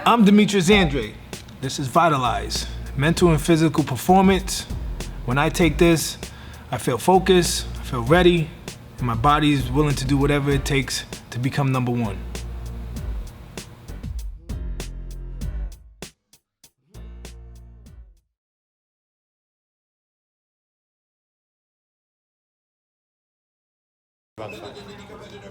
I'm Demetrius Andre. This is Vitalize, mental and physical performance. When I take this, I feel focused, I feel ready, and my body is willing to do whatever it takes to become number one.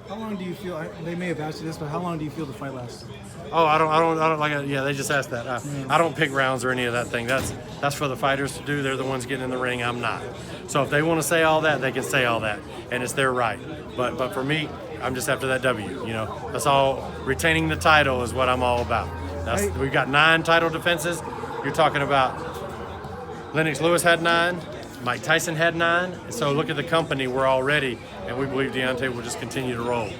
How long do you feel? They may have asked you this, but how long do you feel the fight lasts? Oh, I don't like it. Yeah, they just asked that. I don't pick rounds or any of that thing. That's for the fighters to do. They're the ones getting in the ring. I'm not. So if they want to say all that, they can say all that, and it's their right. But for me, I'm just after that W. You know, that's all. Retaining the title is what I'm all about. We've got 9 title defenses. You're talking about Lennox Lewis had 9. Mike Tyson had 9. So look at the company we're already, and we believe Deontay will just continue to roll.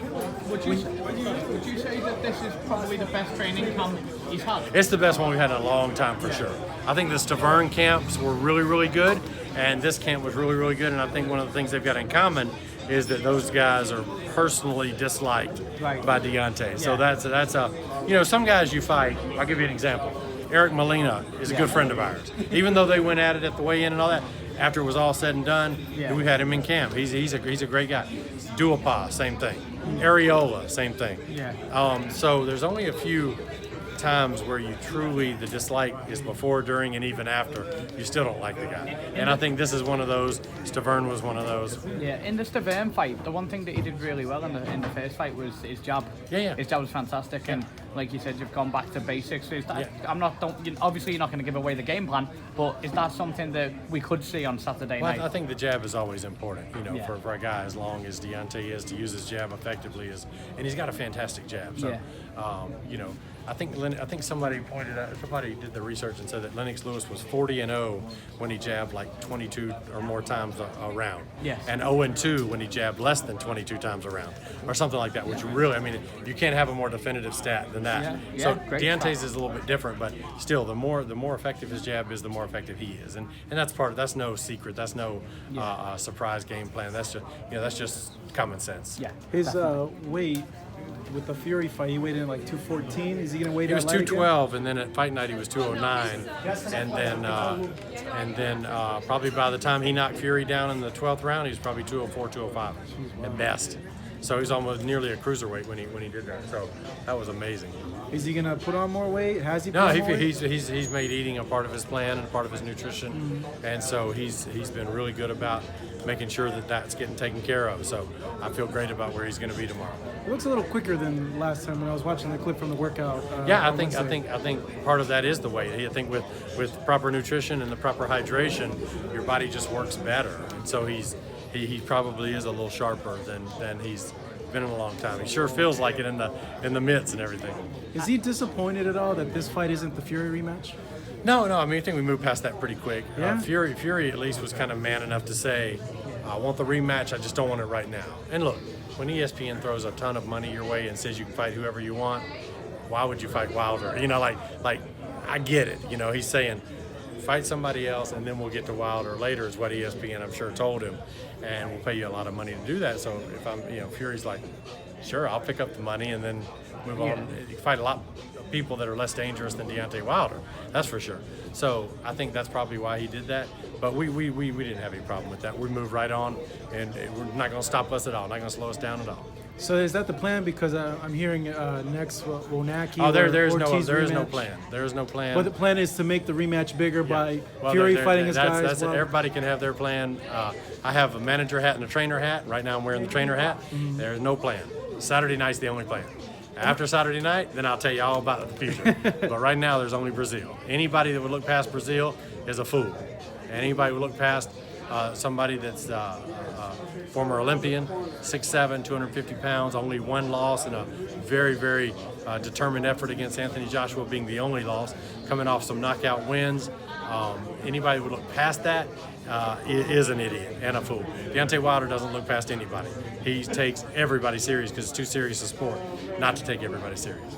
Would you say that this is probably the best training camp he's had? It's the best one we've had in a long time for sure. I think the Stavern camps were really, really good, and this camp was really, really good. And I think one of the things they've got in common is that those guys are personally disliked by Deontay. Yeah. So that's some guys you fight. I'll give you an example. Eric Molina is a good friend of ours. Even though they went at it at the weigh-in and all that, after it was all said and done, we had him in camp. He's a great guy. Duopa, same thing. Areola, same thing. Yeah. So there's only a few times where you truly, the dislike is before, during, and even after. You still don't like the guy. And I think this is one of those. Stavern was one of those. Yeah, in the Stavern fight, the one thing that he did really well in the first fight was his jab. Yeah. His jab was fantastic, and like you said, you've gone back to basics. Is that, obviously you're not going to give away the game plan, but is that something that we could see on Saturday night? I think the jab is always important, for a guy as long as Deontay is, to use his jab effectively, and he's got a fantastic jab. So, I think somebody did the research and said that Lennox Lewis was 40-0 when he jabbed like 22 or more times a round. Yes. And 0-2 when he jabbed less than 22 times a round, or something like that, which really, you can't have a more definitive stat than that. Yeah, so Deontay's is a little bit different, but still, the more effective his jab is, the more effective he is. And that's no secret. That's no surprise game plan. That's just common sense. Yeah. His weight with the Fury fight, he weighed in like 214. Is he going to weigh He was that light 212, and then at fight night he was 209, and then probably by the time he knocked Fury down in the 12th round, he was probably 204, 205 at best. So he's almost nearly a cruiserweight when he did that. So that was amazing. Is he going to put on more weight? Has he? No, he's made eating a part of his plan and a part of his nutrition, and so he's been really good about making sure that that's getting taken care of. So I feel great about where he's going to be tomorrow. It looks a little quicker than last time when I was watching the clip from the workout. I think part of that is the weight. I think with proper nutrition and the proper hydration, your body just works better. And so he probably is a little sharper than he's been in a long time. He sure feels like it in the mitts and everything. Is he disappointed at all that this fight isn't the Fury rematch? No. I think we moved past that pretty quick. Yeah? Fury at least was kind of man enough to say, I want the rematch, I just don't want it right now. And look, when ESPN throws a ton of money your way and says you can fight whoever you want, why would you fight Wilder? I get it. He's saying, fight somebody else and then we'll get to Wilder later, is what ESPN I'm sure told him, and we'll pay you a lot of money to do that. So if I'm, Fury's like, sure, I'll pick up the money and then move on. You can fight a lot of people that are less dangerous than Deontay Wilder, that's for sure. So I think that's probably why he did that. But we didn't have any problem with that. We moved right on, and we're not going to stop us at all, not going to slow us down at all. So is that the plan? Because I'm hearing next Wonacki. Oh, there is no plan. There is no plan. But the plan is to make the rematch bigger by Fury fighting his guys. That's it. Everybody can have their plan. I have a manager hat and a trainer hat. Right now I'm wearing the trainer hat. There's no plan. Saturday night's the only plan. After Saturday night, then I'll tell you all about the future. But right now, there's only Brazil. Anybody that would look past Brazil is a fool. And anybody who would look past somebody that's former Olympian, 6'7", 250 pounds, only one loss in a very, very determined effort against Anthony Joshua being the only loss, coming off some knockout wins. Anybody who would look past that is an idiot and a fool. Deontay Wilder doesn't look past anybody. He takes everybody serious because it's too serious a sport not to take everybody serious.